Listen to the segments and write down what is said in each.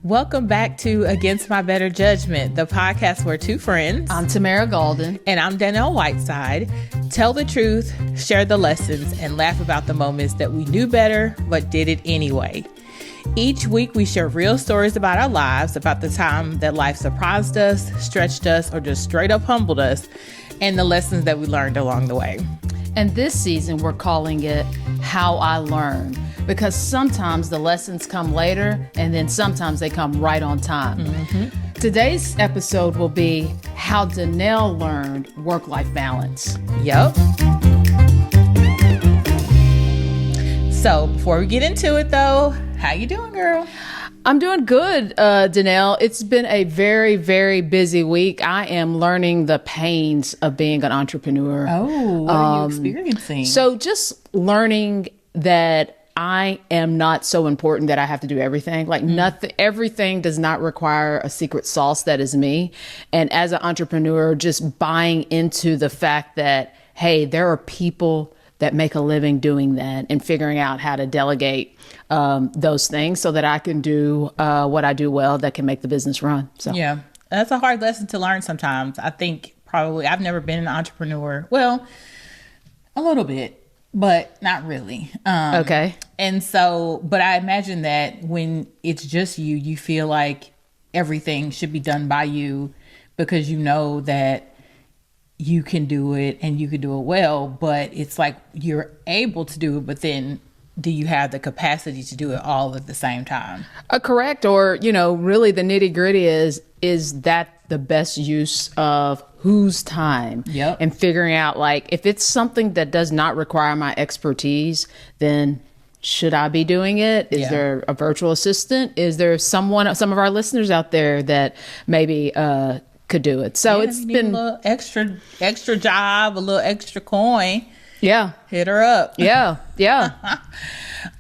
Welcome back to Against My Better Judgment, the podcast where two friends, I'm Tamara Golden. and I'm Dannelle Whiteside, tell the truth, share the lessons, and laugh about the moments that we knew better but did it anyway. Each week we share real stories about our lives, about the time that life surprised us, stretched us, or just straight up humbled us, and the lessons that we learned along the way. And this season we're calling it How I Learned, because sometimes the lessons come later and then sometimes they come right on time. Mm-hmm. Today's episode will be how Dannelle learned work-life balance. Yep. So before we get into it though, how you doing, girl? I'm doing good, Dannelle. It's been a very, very busy week. I am learning the pains of being an entrepreneur. Oh, what are you experiencing? So just learning that I am not so important that I have to do everything. Like nothing, everything does not require a secret sauce that is me. And as an entrepreneur, just buying into the fact that, hey, there are people that make a living doing that and figuring out how to delegate those things so that I can do what I do well that can make the business run. So yeah, that's a hard lesson to learn sometimes. I think probably I've never been an entrepreneur. Well, a little bit, but not really. Okay. And so, but I imagine that when it's just you, you feel like everything should be done by you because you know that you can do it and you can do it well, but it's like you're able to do it, but then do you have the capacity to do it all at the same time? Correct. Or, you know, really the nitty gritty is that the best use of whose time? Yep. And figuring out, like, if it's something that does not require my expertise, then should I be doing it? Is there a virtual assistant? Is there some of our listeners out there that maybe could do it? So it's been a little extra job, a little extra coin. Yeah. Hit her up. Yeah.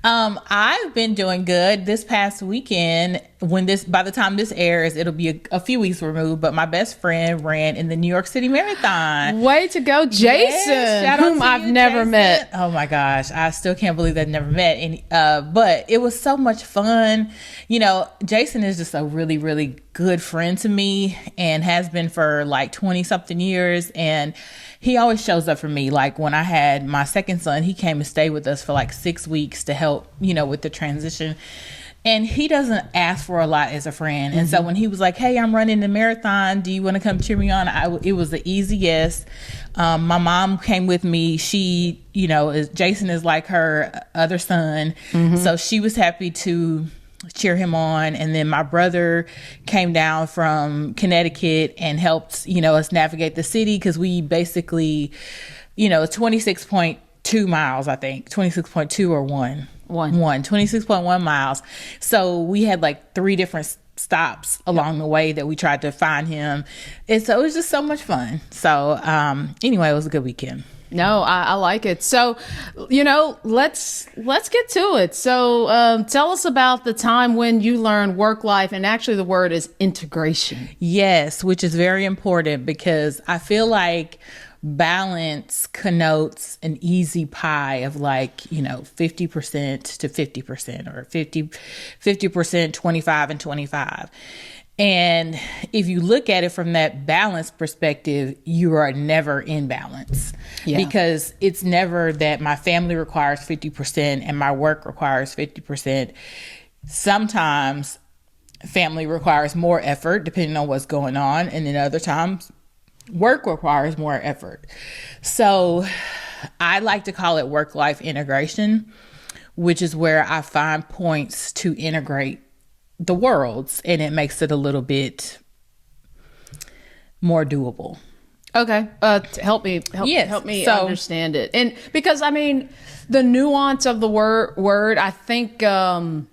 I've been doing good this past weekend. By the time this airs, it'll be a few weeks removed, but my best friend ran in the New York City Marathon. Way to go, Jason, yes, whom I've never met. Oh my gosh. I still can't believe I've never met any, but it was so much fun. You know, Jason is just a really, really good friend to me and has been for like 20 something years. And he always shows up for me. Like when I had my second son, he came to stay with us for like 6 weeks to help, you know, with the transition. And he doesn't ask for a lot as a friend. And so when he was like, hey, I'm running the marathon, do you want to come cheer me on? It was an easy yes. My mom came with me. She, you know, Jason is like her other son. Mm-hmm. So she was happy to cheer him on. And then my brother came down from Connecticut and helped, you know, us navigate the city because we basically, you know, 26.2 miles, I think, 26.2 or 26.1 miles. So we had like 3 different stops along the way that we tried to find him. And so it was just so much fun. So anyway, it was a good weekend. No, I like it. So, you know, let's get to it. So tell us about the time when you learned work life, and actually the word is integration. Yes, which is very important because I feel like balance connotes an easy pie of like, you know, 50% to 50% or 50%, 25 and 25. And if you look at it from that balance perspective, you are never in balance because it's never that my family requires 50% and my work requires 50%. Sometimes family requires more effort depending on what's going on. And then other times work requires more effort. So I like to call it work-life integration, which is where I find points to integrate the worlds, and it makes it a little bit more doable. Okay. Help me understand it. And because I mean, the nuance of the word, I think you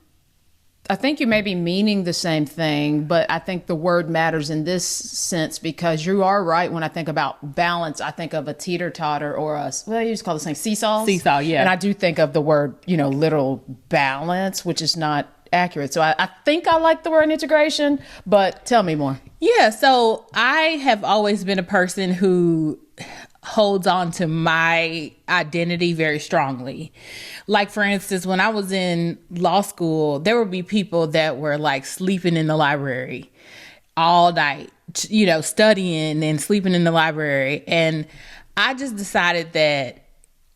may be meaning the same thing, but I think the word matters in this sense because you are right. When I think about balance, I think of a teeter-totter or you just call this thing seesaws. Seesaw, yeah. And I do think of the word, you know, literal balance, which is not accurate. So I think I like the word integration, but tell me more. Yeah. So I have always been a person who holds on to my identity very strongly. Like, for instance, when I was in law school, there would be people that were like sleeping in the library all night, studying and sleeping in the library. And I just decided that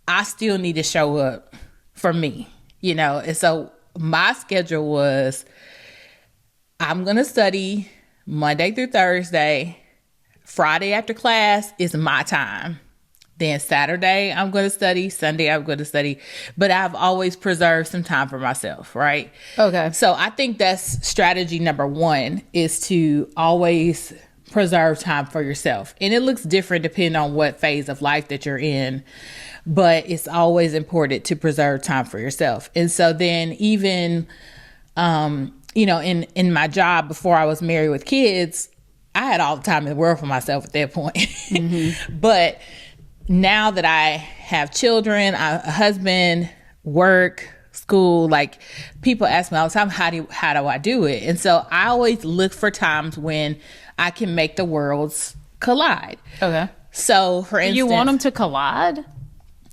I still need to show up for me, And so my schedule was, I'm going to study Monday through Thursday. Friday after class is my time. Then Saturday, I'm going to study. Sunday, I'm going to study. But I've always preserved some time for myself, right? Okay. So I think that's strategy number one, is to always preserve time for yourself. And it looks different depending on what phase of life that you're in. But it's always important to preserve time for yourself. And so then even, in my job before I was married with kids, I had all the time in the world for myself at that point. Mm-hmm. But now that I have children, a husband, work, school, like, people ask me all the time, how do I do it? And so I always look for times when I can make the worlds collide. Okay. So, for instance, you want them to collide?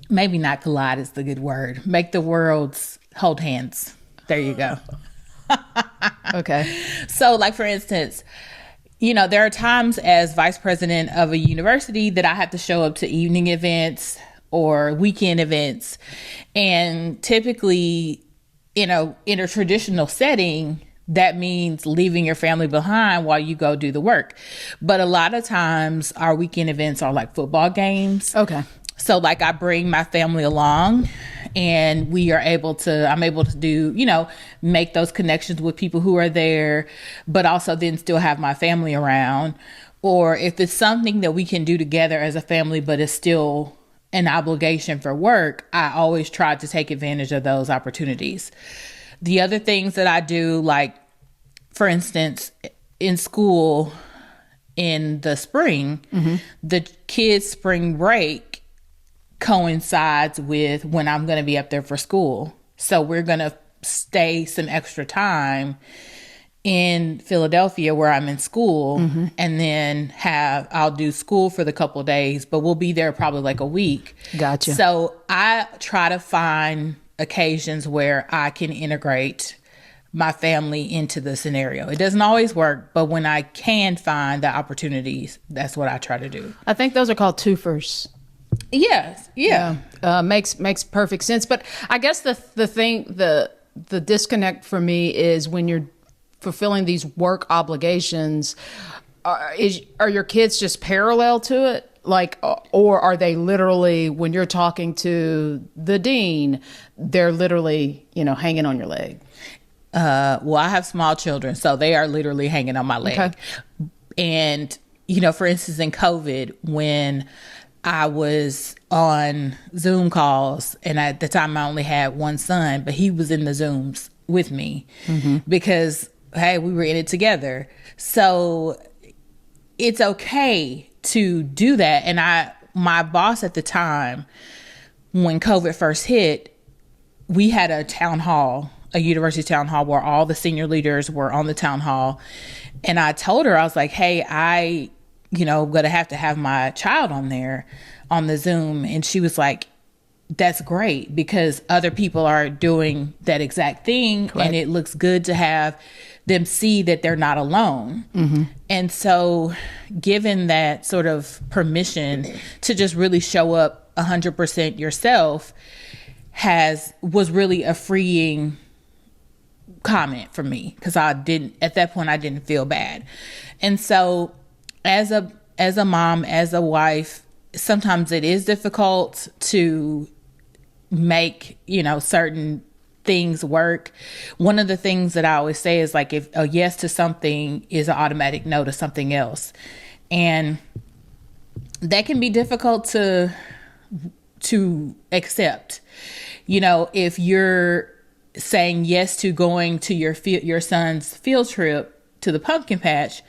Maybe not collide is the good word. Make the worlds hold hands. There you go. Okay. So, like, for instance, there are times as vice president of a university that I have to show up to evening events or weekend events. And typically, in a traditional setting, that means leaving your family behind while you go do the work. But a lot of times our weekend events are like football games. Okay. So, like, I bring my family along, and I'm able to do, make those connections with people who are there, but also then still have my family around. Or if it's something that we can do together as a family, but it's still an obligation for work, I always try to take advantage of those opportunities. The other things that I do, like, for instance, in school in the spring, mm-hmm. the kids' spring break coincides with when I'm going to be up there for school. So we're going to stay some extra time in Philadelphia where I'm in school, mm-hmm. and then I'll do school for the couple of days, but we'll be there probably like a week. Gotcha. So I try to find occasions where I can integrate my family into the scenario. It doesn't always work, but when I can find the opportunities, that's what I try to do. I think those are called twofers. Yes. Yeah. Makes perfect sense. But I guess the disconnect for me is when you're fulfilling these work obligations, are your kids just parallel to it? Like, or are they literally, when you're talking to the dean, they're literally, hanging on your leg? Well, I have small children, so they are literally hanging on my leg. Okay. And, for instance, in COVID, when I was on Zoom calls, and at the time I only had one son, but he was in the Zooms with me, mm-hmm. because, hey, we were in it together. So it's okay to do that. And my boss at the time, when COVID first hit, we had a university town hall where all the senior leaders were on the town hall. And I told her, I was like, hey, going to have my child on there on the Zoom. And she was like, that's great, because other people are doing that exact thing. Correct. And it looks good to have them see that they're not alone. Mm-hmm. And so given that sort of permission to just really show up 100% yourself was really a freeing comment for me, because at that point I didn't feel bad. And so as a mom, as a wife, sometimes it is difficult to make, certain things work. One of the things that I always say is, like, if a yes to something is an automatic no to something else. And that can be difficult to accept. If you're saying yes to going to your son's field trip to the pumpkin patch,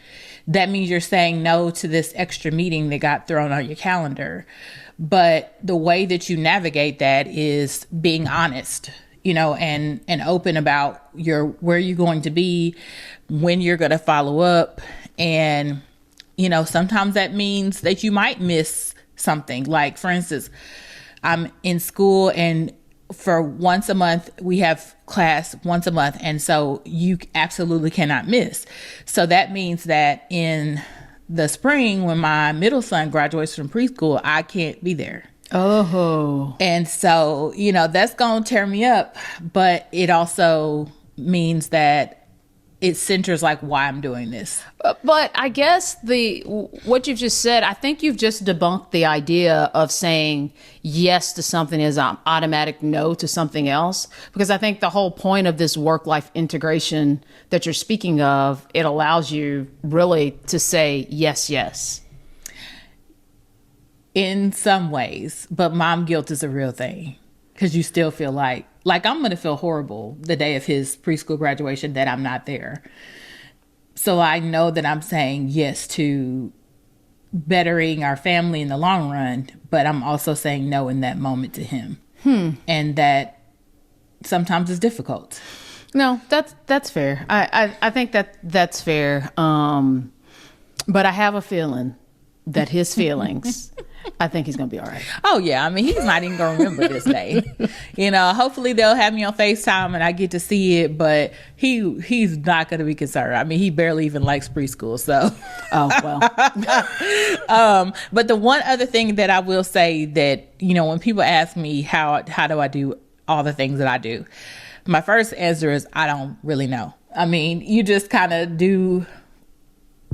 that means you're saying no to this extra meeting that got thrown on your calendar. But the way that you navigate that is being honest, and open about where you're going to be, when you're going to follow up. And, sometimes that means that you might miss something. Like, for instance, I'm in school and for once a month, we have class once a month. And so you absolutely cannot miss. So that means that in the spring, when my middle son graduates from preschool, I can't be there. Oh. And so, that's going to tear me up. But it also means that it centers like why I'm doing this. But I guess what you've just said, I think you've just debunked the idea of saying yes to something is an automatic no to something else. Because I think the whole point of this work-life integration that you're speaking of, it allows you really to say yes, yes. In some ways, but mom guilt is a real thing. Because you still feel like I'm going to feel horrible the day of his preschool graduation that I'm not there. So I know that I'm saying yes to bettering our family in the long run, but I'm also saying no in that moment to him. And that sometimes it's difficult. No, that's fair. I think that's fair. But I have a feeling that his feelings, I think he's going to be all right. Oh, yeah. I mean, he's not even going to remember this day. Hopefully they'll have me on FaceTime and I get to see it, but he's not going to be concerned. I mean, he barely even likes preschool, so. Oh, well. But the one other thing that I will say that, when people ask me how do I do all the things that I do, my first answer is I don't really know. I mean, you just kind of do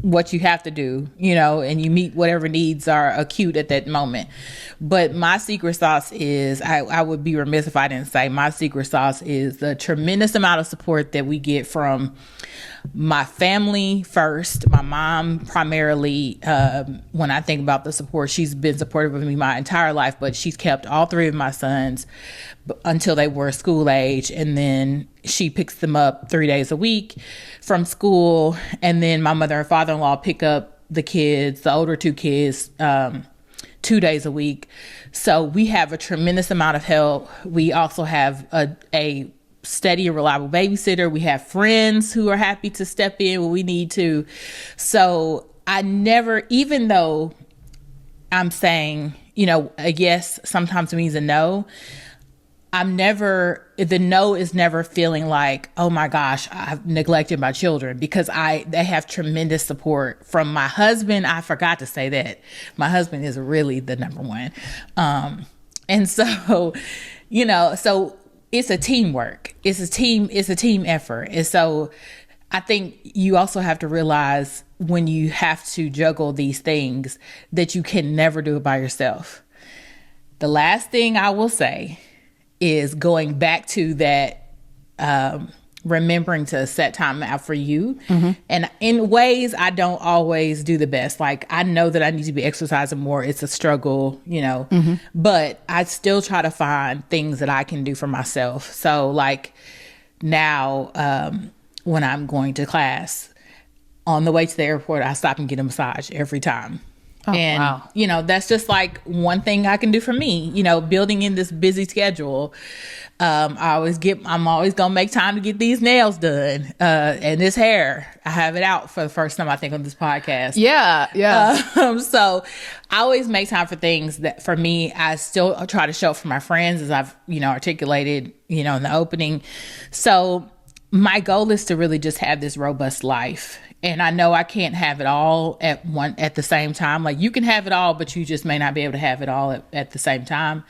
what you have to do, and you meet whatever needs are acute at that moment. But my secret sauce is, I would be remiss if I didn't say my secret sauce is the tremendous amount of support that we get from my family first, my mom primarily. When I think about the support, she's been supportive of me my entire life, but she's kept all three of my sons until they were school age. And then she picks them up 3 days a week from school. And then my mother and father-in-law pick up the kids, the older two kids, 2 days a week. So we have a tremendous amount of help. We also have a steady and reliable babysitter. We have friends who are happy to step in when we need to. So I never, even though I'm saying, a yes sometimes means a no, the no is never feeling like, oh my gosh, I've neglected my children, because they have tremendous support from my husband. I forgot to say that. My husband is really the number one. And so, so it's a teamwork. It's a team effort. And so I think you also have to realize when you have to juggle these things that you can never do it by yourself. The last thing I will say is going back to that, remembering to set time out for you. Mm-hmm. And in ways I don't always do the best. Like, I know that I need to be exercising more. It's a struggle, mm-hmm. But I still try to find things that I can do for myself. So like now, when I'm going to class, on the way to the airport, I stop and get a massage every time. Oh, and, wow. That's just like one thing I can do for me, building in this busy schedule. I'm always going to make time to get these nails done. And this hair, I have it out for the first time, I think, on this podcast. Yeah. Yeah. So I always make time for things that for me, I still try to show up for my friends, as I've, articulated, in the opening. So my goal is to really just have this robust life. And I know I can't have it all at the same time. Like, you can have it all, but you just may not be able to have it all at the same time.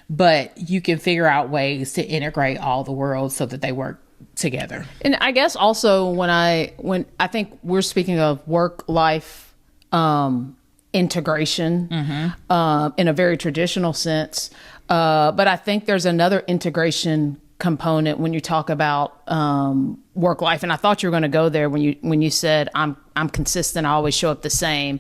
But you can figure out ways to integrate all the worlds so that they work together. And I guess also when I think we're speaking of work-life integration, mm-hmm. In a very traditional sense, but I think there's another integration component when you talk about work life, and I thought you were going to go there when you said I'm consistent, I always show up the same.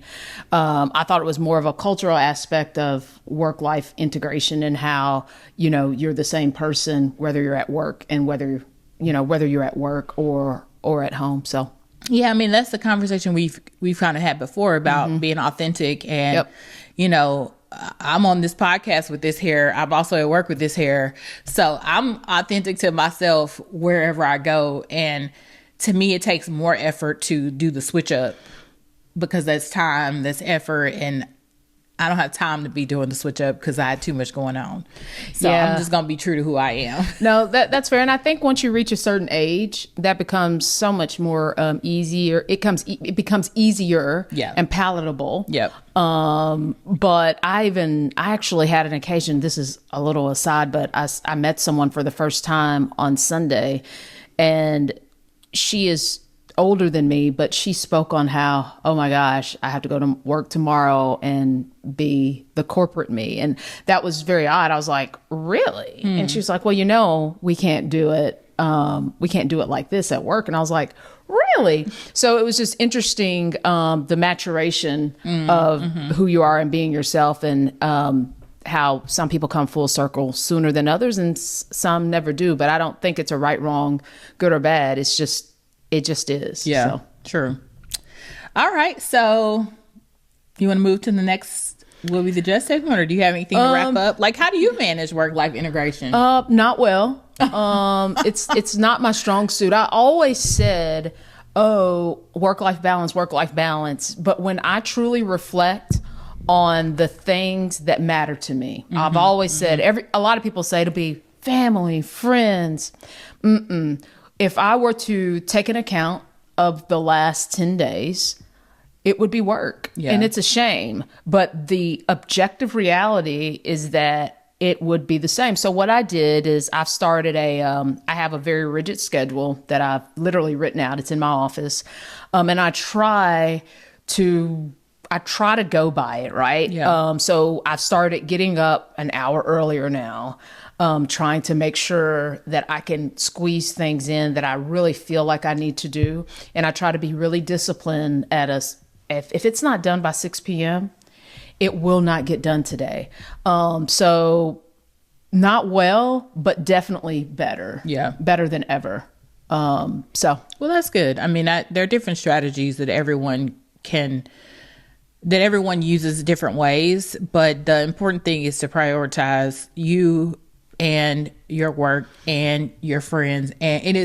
I thought it was more of a cultural aspect of work life integration, and how you're the same person whether you're at work and whether you're at work or at home. So yeah, I mean, that's the conversation we've kind of had before about mm-hmm. being authentic, and yep. I'm on this podcast with this hair. I'm also at work with this hair. So I'm authentic to myself wherever I go. And to me, it takes more effort to do the switch up, because that's time, that's effort. And I don't have time to be doing the switch up because I had too much going on. So Yeah. I'm just going to be true to who I am. No, that's fair. And I think once you reach a certain age, that becomes so much more easier. It becomes easier Yeah. and palatable. Yep. But I actually had an occasion, this is a little aside, but I met someone for the first time on Sunday, and she is older than me, but she spoke on how, oh my gosh, I have to go to work tomorrow and be the corporate me. And that was very odd. I was like, really? And she was like, well, we can't do it. We can't do it like this at work. And I was like, really? So it was just interesting, the maturation of who you are and being yourself, and how some people come full circle sooner than others, and some never do. But I don't think it's a right, wrong, good or bad. It just is. Yeah, So. true. All right. So you want to move to the next Will Be the Judge segment, or do you have anything to wrap up? Like, how do you manage work-life integration? Not well. It's not my strong suit. I always said, oh, work-life balance. But when I truly reflect on the things that matter to me, I've always said, a lot of people say to be family, friends. If I were to take an account of the last 10 days, it would be work. Yeah. And it's a shame. But the objective reality is that it would be the same. So what I did is I've started I have a very rigid schedule that I've literally written out. It's in my office. And I try to go by it, right? Yeah. So I've started getting up an hour earlier now. Trying to make sure that I can squeeze things in that I really feel like I need to do. And I try to be really disciplined if it's not done by 6 p.m., it will not get done today. So not well, but definitely better. Yeah. Better than ever. Well, that's good. I mean, there are different strategies that everyone uses different ways, but the important thing is to prioritize you and your work and your friends. And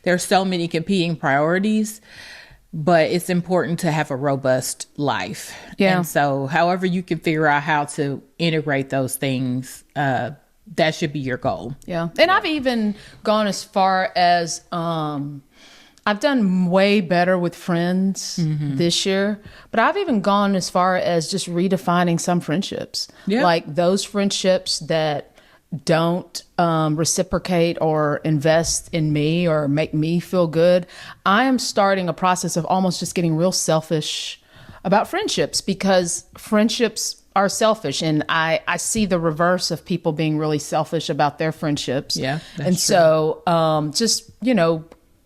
there's so many competing priorities, but it's important to have a robust life. Yeah. And so however you can figure out how to integrate those things, that should be your goal. Yeah. And I've even gone as far as, I've done way better with friends this year, but I've even gone as far as just redefining some friendships. Yeah. Like those friendships that don't reciprocate or invest in me or make me feel good. I am starting a process of almost just getting real selfish about friendships, because friendships are selfish, and I see the reverse of people being really selfish about their friendships. Yeah, that's and true. So just,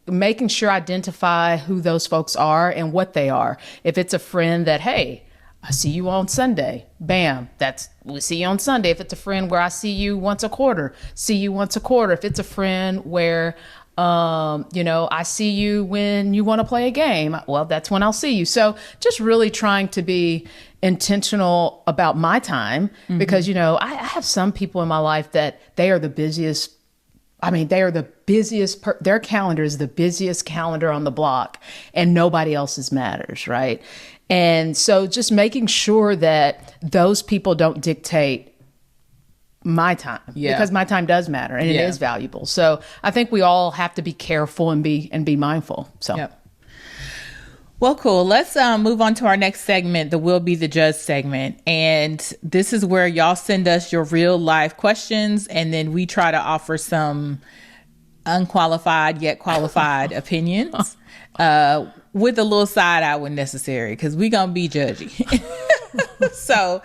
making sure I identify who those folks are and what they are. If it's a friend that, hey, I see you on Sunday, bam, we see you on Sunday. If it's a friend where I see you once a quarter, see you once a quarter. If it's a friend where, I see you when you want to play a game, well, that's when I'll see you. So just really trying to be intentional about my time, because, I have some people in my life that they are the busiest. I mean, they are the busiest, their calendar is the busiest calendar on the block, and nobody else's matters, right? And so just making sure that those people don't dictate my time, because my time does matter, and it is valuable. So I think we all have to be careful and be mindful. So. Yep. Well, cool. Let's move on to our next segment, the Will Be the Judge segment. And this is where y'all send us your real life questions, and then we try to offer some unqualified yet qualified opinions with a little side eye when necessary, because we gonna be judgy. So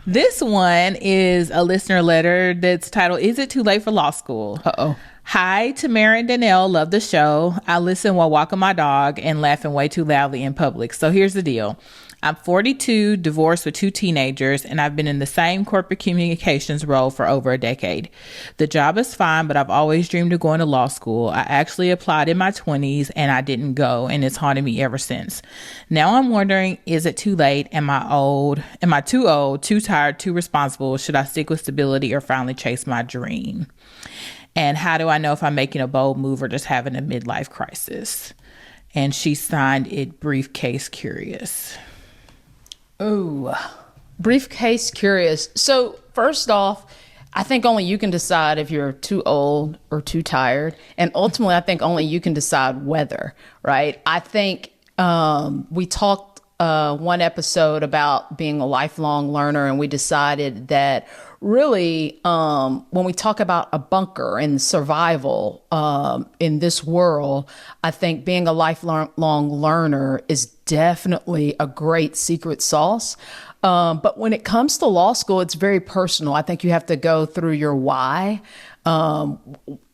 this one is a listener letter that's titled, "Is it too late for law school?" Uh-oh. Hi, Tamara and Dannelle. Love the show. I listen while walking my dog and laughing way too loudly in public. So here's the deal. I'm 42, divorced with 2 teenagers, and I've been in the same corporate communications role for over a decade. The job is fine, but I've always dreamed of going to law school. I actually applied in my 20s and I didn't go, and it's haunted me ever since. Now I'm wondering, is it too late? Am I too old, too tired, too responsible? Should I stick with stability or finally chase my dream? And how do I know if I'm making a bold move or just having a midlife crisis? And she signed it Briefcase Curious. Oh, Briefcase curious. So first off, I think only you can decide if you're too old or too tired. And ultimately, I think only you can decide whether, right? I think we talked one episode about being a lifelong learner, and we decided that really, when we talk about a bunker and survival in this world, I think being a lifelong learner is definitely a great secret sauce. But when it comes to law school, it's very personal. I think you have to go through your why.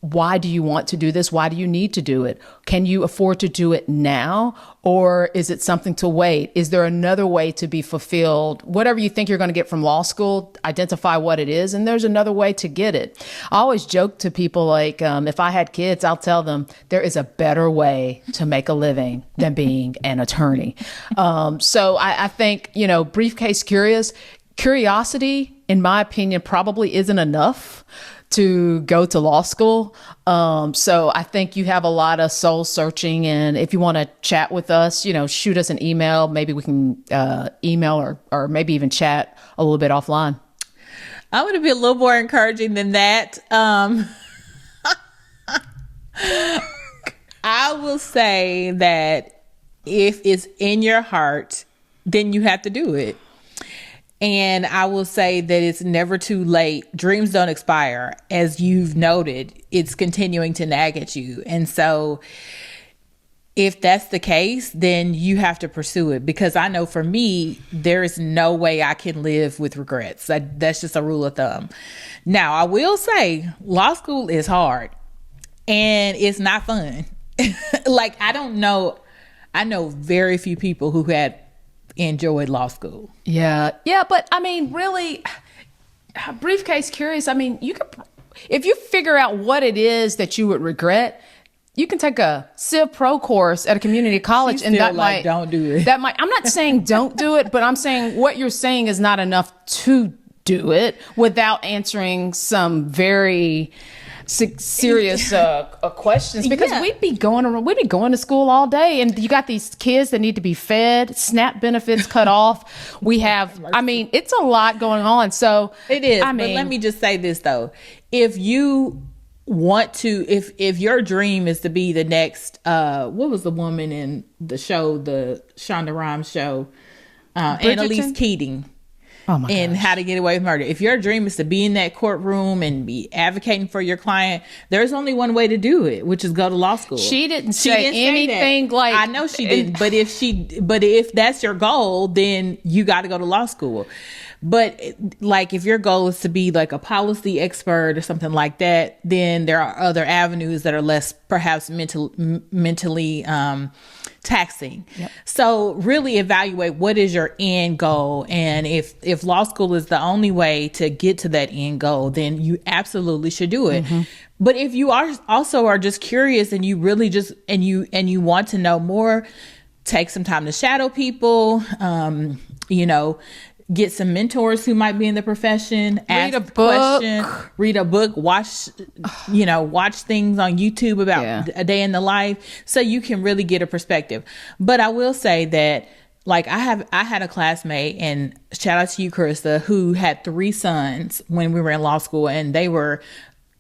Why do you want to do this? Why do you need to do it? Can you afford to do it now? Or is it something to wait? Is there another way to be fulfilled? Whatever you think you're going to get from law school, identify what it is. And there's another way to get it. I always joke to people like, if I had kids, I'll tell them there is a better way to make a living than being an attorney. So I think, briefcase curiosity, in my opinion, probably isn't enough to go to law school. So I think you have a lot of soul searching. And if you want to chat with us, shoot us an email. Maybe we can email or maybe even chat a little bit offline. I'm going to be a little more encouraging than that. I will say that if it's in your heart, then you have to do it. And I will say that it's never too late. Dreams don't expire. As you've noted, it's continuing to nag at you. And so if that's the case, then you have to pursue it. Because I know for me, there is no way I can live with regrets. That's just a rule of thumb. Now, I will say law school is hard and it's not fun. Like, I know very few people who had enjoyed law school. Yeah, but I mean, really, briefcase curious. I mean, you could, if you figure out what it is that you would regret, you can take a Civ Pro course at a community college, and that might don't do it. That might. I'm not saying don't do it, but I'm saying what you're saying is not enough to do it without answering some very serious questions, because we'd be going to school all day, and you got these kids that need to be fed, SNAP benefits cut off. We have, I mean, it's a lot going on. So it is. But let me just say this though: if you want to, if your dream is to be the next, what was the woman in the show, the Shonda Rhimes show, Annalise Keating? Oh my and gosh. How to Get Away with Murder. If your dream is to be in that courtroom and be advocating for your client, there's only one way to do it, which is go to law school. She didn't say anything like, I know she didn't, but if that's your goal, then you got to go to law school. But like, if your goal is to be like a policy expert or something like that, then there are other avenues that are less perhaps mentally taxing. Yep. So really evaluate what is your end goal. And if law school is the only way to get to that end goal, then you absolutely should do it. Mm-hmm. But if you are just curious and you really just, and you want to know more, take some time to shadow people, get some mentors who might be in the profession, ask a question, read a book, watch things on YouTube about a day in the life, so you can really get a perspective. But I will say that, like, I had a classmate, and shout out to you, Krista, who had 3 sons when we were in law school, and they were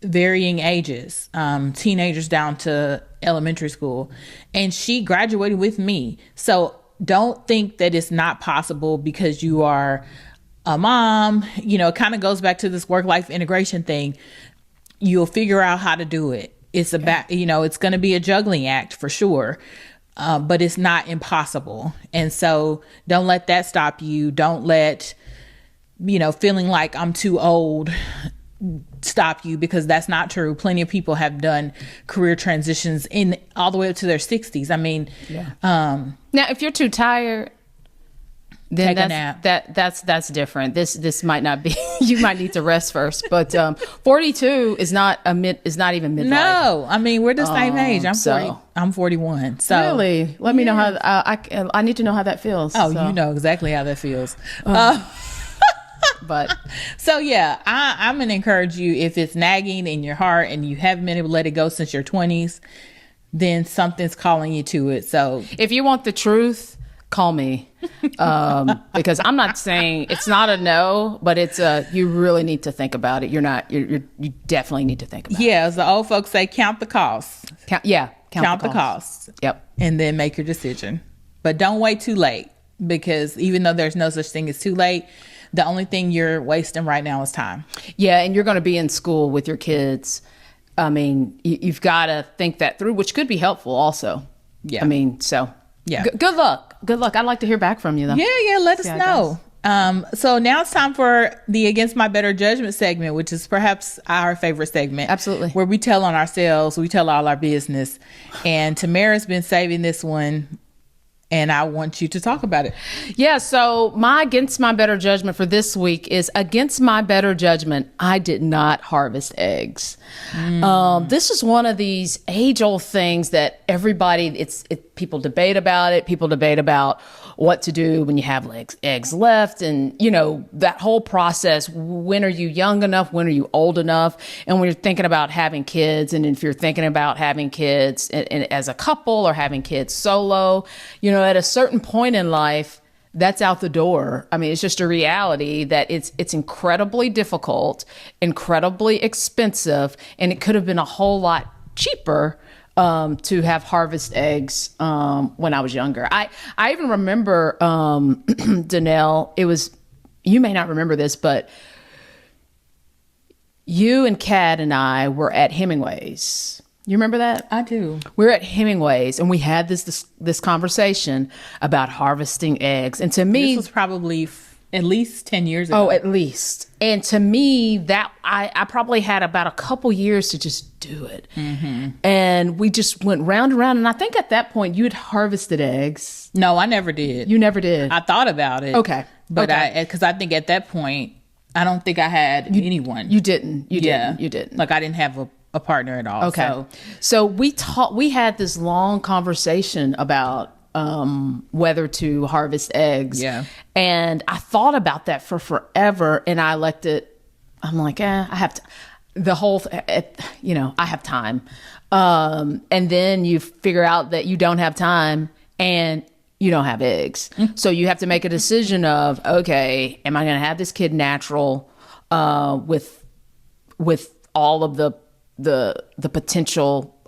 varying ages, teenagers down to elementary school, and she graduated with me. So don't think that it's not possible because you are a mom. It kind of goes back to this work-life integration thing. You'll figure out how to do it. It's about, it's going to be a juggling act for sure, but it's not impossible. And so don't let that stop you. Don't let, feeling like I'm too old stop you, because that's not true. Plenty of people have done career transitions in all the way up to their 60s. I mean, now if you're too tired, then take a nap. That's different. This might not be. You might need to rest first. But 42 is not even midlife. No, I mean, we're the same age. I'm 41. So really, let me know how. I need to know how that feels. Oh, so. You know exactly how that feels. But so yeah, I'm gonna encourage you, if it's nagging in your heart and you haven't been able to let it go since your 20s, then something's calling you to it. So if you want the truth, call me. Because I'm not saying it's not a no, but it's you really need to think about it. You definitely need to think about it. Yeah, as the old folks say, count the costs. Count the costs. Yep. And then make your decision. But don't wait too late, because even though there's no such thing as too late, the only thing you're wasting right now is time. Yeah, and you're going to be in school with your kids. I mean, you've got to think that through, which could be helpful also. Yeah. I mean, so yeah. Good luck. Good luck. I'd like to hear back from you, though. Yeah, let us know. So now it's time for the Against My Better Judgment segment, which is perhaps our favorite segment. Absolutely. Where we tell on ourselves, we tell all our business. And Tamara's been saving this one, and I want you to talk about it. Yeah, so my Against My Better Judgment for this week is, against my better judgment, I did not harvest eggs. This is one of these age-old things that everybody, people debate about it. People debate about what to do when you have eggs left, and that whole process. When are you young enough? When are you old enough? And when you're thinking about having kids, and if you're thinking about having kids as a couple or having kids solo, at a certain point in life, that's out the door. I mean, it's just a reality that it's incredibly difficult, incredibly expensive, and it could have been a whole lot cheaper to have harvest eggs when I was younger. I even remember, Dannelle, you may not remember this, but you and Kat and I were at Hemingway's. You remember that? I do. We were at Hemingway's, and we had this conversation about harvesting eggs. And to me, this was probably at least 10 years ago. Oh, at least. And to me, that I probably had about a couple years to just do it. Mm-hmm. And we just went round and round. And I think at that point, you had harvested eggs. No, I never did. You never did? I thought about it. Okay. But because I think at that point, I don't think I had anyone. You didn't. You didn't. Like, I didn't have a partner at all. Okay. So we had this long conversation about whether to harvest eggs. Yeah. And I thought about that for forever, and I elected, I'm like, I have to, I have time. And then you figure out that you don't have time and you don't have eggs. Mm-hmm. So you have to make a decision of, okay, am I going to have this kid natural, with all of the potential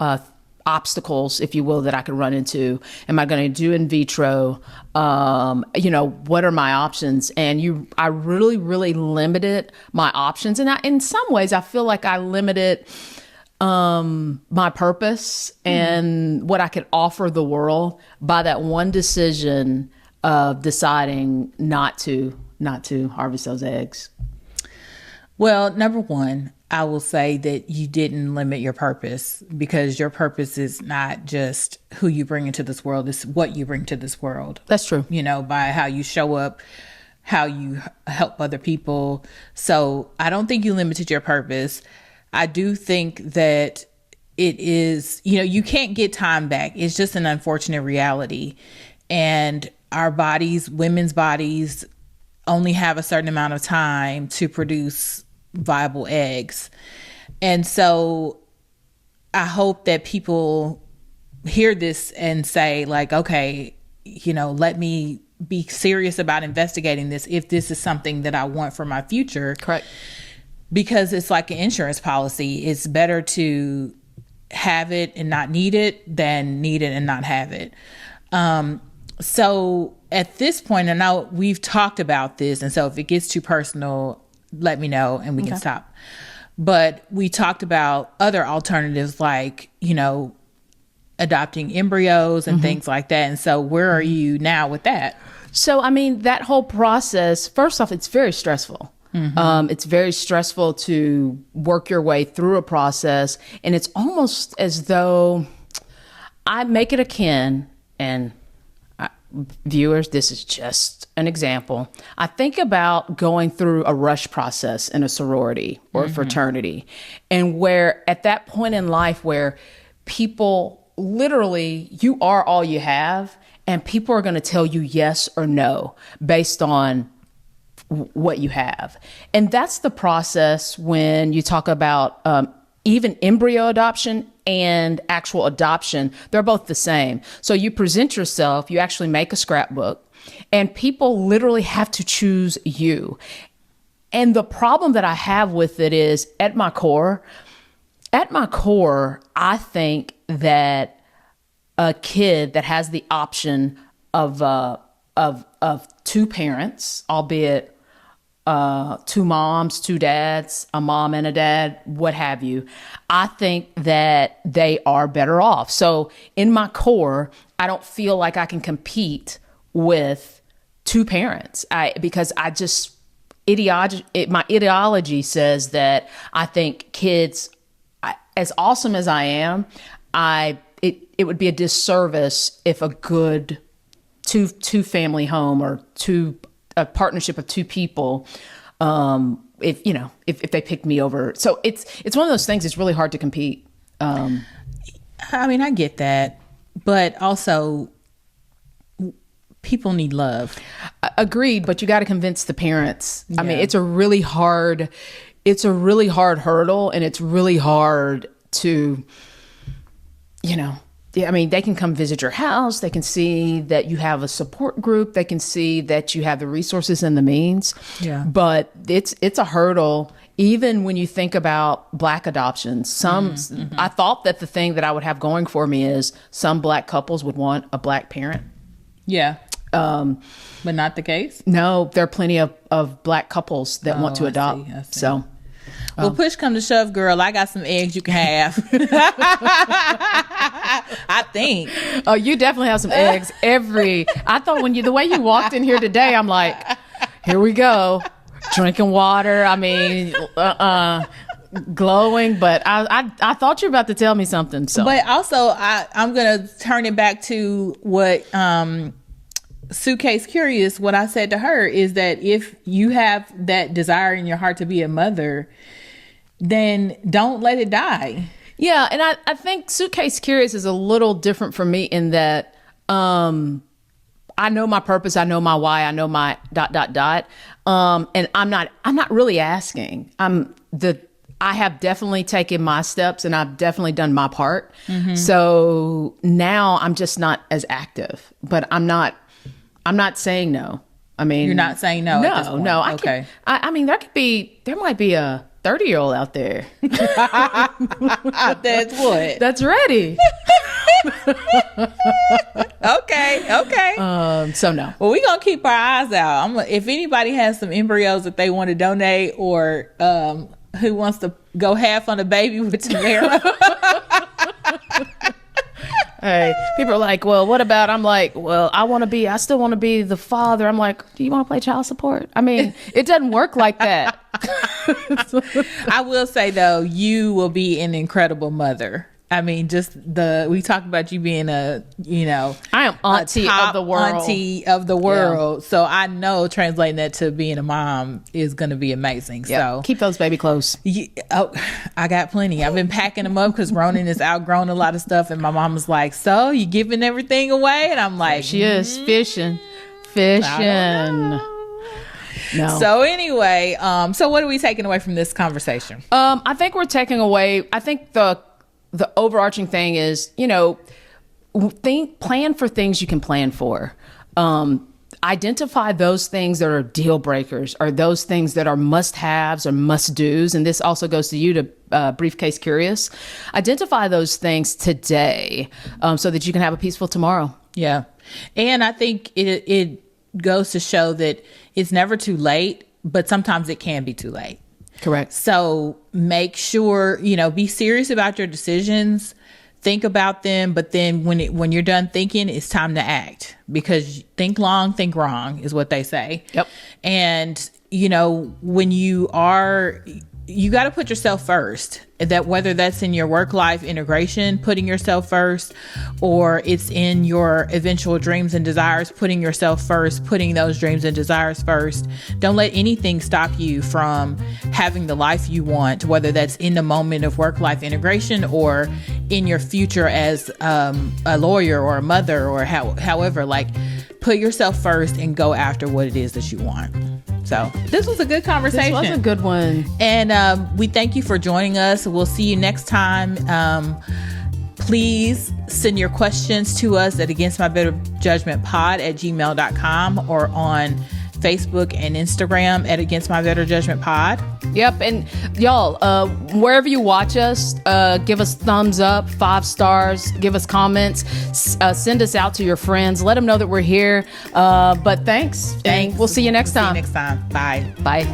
obstacles, if you will, that I could run into? Am I going to do in vitro? What are my options? And I really, really limited my options. And in some ways, I feel like I limited my purpose and what I could offer the world by that one decision of deciding not to harvest those eggs. Well, number one, I will say that you didn't limit your purpose, because your purpose is not just who you bring into this world, it's what you bring to this world. That's true. By how you show up, how you help other people. So I don't think you limited your purpose. I do think that it is, you can't get time back. It's just an unfortunate reality. And our bodies, women's bodies, only have a certain amount of time to produce viable eggs. And so I hope that people hear this and say, like, okay, let me be serious about investigating this if this is something that I want for my future. Correct. Because it's like an insurance policy. It's better to have it and not need it than need it and not have it. So at this point, I know we've talked about this, and so if it gets too personal, let me know and we can stop. But we talked about other alternatives, like, adopting embryos and things like that. And so where are you now with that? So, I mean, that whole process, first off, it's very stressful. Mm-hmm. It's very stressful to work your way through a process. And it's almost as though I make it akin, and viewers, this is just an example. I think about going through a rush process in a sorority or a fraternity, and where at that point in life where people literally, you are all you have, and people are going to tell you yes or no based on what you have. And that's the process when you talk about even embryo adoption and actual adoption, they're both the same. So you present yourself, you actually make a scrapbook, and people literally have to choose you. And the problem that I have with it is at my core, I think that a kid that has the option of two parents, albeit two moms, two dads, a mom and a dad, what have you, I think that they are better off. So in my core, I don't feel like I can compete with two parents. Because I just my ideology says that I think kids, as awesome as I am, it would be a disservice if a good two family home or a partnership of two people, if they pick me over. So it's one of those things. It's really hard to compete. I mean, I get that, but also people need love. Agreed, but you got to convince the parents. Yeah. I mean, it's a really hard hurdle, and it's really hard to, I mean, they can come visit your house. They can see that you have a support group. They can see that you have the resources and the means. Yeah. But it's a hurdle. Even when you think about Black adoptions, I thought that the thing that I would have going for me is some Black couples would want a Black parent. Yeah. But not the case? No, there are plenty of Black couples that want to adopt. I see. So. Well, push come to shove, girl, I got some eggs you can have. I think. Oh, you definitely have some eggs. I thought the way you walked in here today, I'm like, here we go. Drinking water. I mean, glowing. But I thought you were about to tell me something. So. But also, I'm going to turn it back to what Suitcase Curious, what I said to her is that if you have that desire in your heart to be a mother, then don't let it die. Yeah. And I think Suitcase Curious is a little different for me in that I know my purpose. I know my why. I know my ... And I'm not really asking. I have definitely taken my steps and I've definitely done my part. Mm-hmm. So now I'm just not as active, but I'm not saying no. I mean, you're not saying no. No, at this point. no. Okay. I mean, there might be a 30-year-old out there. That's what? That's ready. Okay. So no. Well, we're going to keep our eyes out. If anybody has some embryos that they want to donate or who wants to go half on a baby with Tamara. Hey, people are like, well, what about? I'm like, well, I still want to be the father. I'm like, do you want to play child support? I mean, it doesn't work like that. I will say though, you will be an incredible mother. I mean, we talk about you being I am auntie of the world. Auntie of the world. Yeah. So I know translating that to being a mom is going to be amazing. Yep. So keep those baby clothes. I got plenty. I've been packing them up because Ronan has outgrown a lot of stuff. And my mom was like, so you giving everything away? And I'm like, she is fishing. No. So anyway, so what are we taking away from this conversation? I think we're taking away, I think the overarching thing is, plan for things you can plan for. Identify those things that are deal breakers or those things that are must-haves or must-dos. And this also goes to you, to Briefcase Curious. Identify those things today so that you can have a peaceful tomorrow. Yeah. And I think it goes to show that it's never too late, but sometimes it can be too late. Correct. So make sure, be serious about your decisions, think about them, but then when you're done thinking, it's time to act, because think long, think wrong is what they say. Yep. And, when you got to put yourself first, that whether that's in your work life integration, putting yourself first, or it's in your eventual dreams and desires, putting yourself first, putting those dreams and desires first. Don't let anything stop you from having the life you want, whether that's in the moment of work life integration or in your future as a lawyer or a mother or however, put yourself first and go after what it is that you want. So this was a good conversation. This was a good one. And we thank you for joining us. We'll see you next time. Please send your questions to us at againstmybetterjudgmentpod@gmail.com or on Facebook and Instagram at Against My Better Judgment Pod. Yep. And y'all, wherever you watch us, give us thumbs up, 5 stars, give us comments, send us out to your friends. Let them know that we're here. But thanks. And we'll see you next time. See you next time. Bye. Bye.